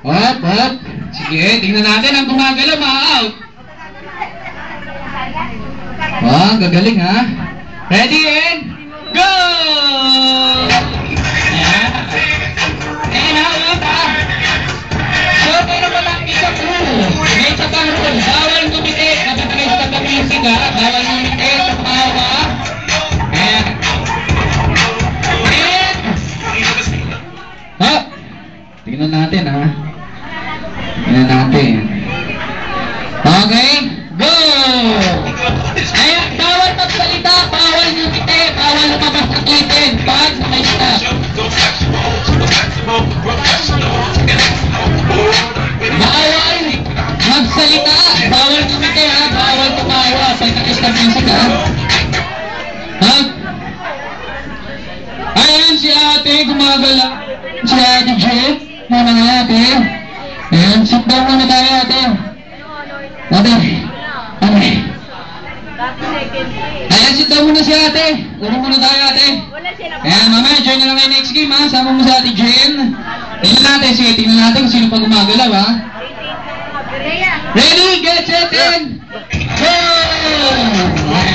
Hop, hop. Sige, tingnan natin ang gumagalaw, ma-out. Oh, gagaling ha. Ready and go! Ayan. Ayan ha, ulit ha. So, meron pa lang isa po. May isa pang rule. Bawal gumiti. Kapag kayo sa music ha. Bawal gumiti. Tumawa. Ayan. And hop. Tingnan natin ha. Tingnan natin. Okay. Go! Ayan, bawal magsalita, bawal ngumiti, bawal lumabas ng itin pag naka-stop. Bawal magsalita, bawal ngumiti ha, bawal tumawa pag naka-stop music ha. Ayan si ate, gumagala. Si ate Jet. Muna nga ate. Ayan, sit down muna tayo ate. Ate. Ate. Ayan, sit down muna si ate. Urong muna tayo ate. Ayan, mamaya, join na lang kayo next game ha. Sama mo si ate Jen. Tingnan natin, sige, tingnan natin kung sino pa gumagalaw ha. Ready, get set, and go!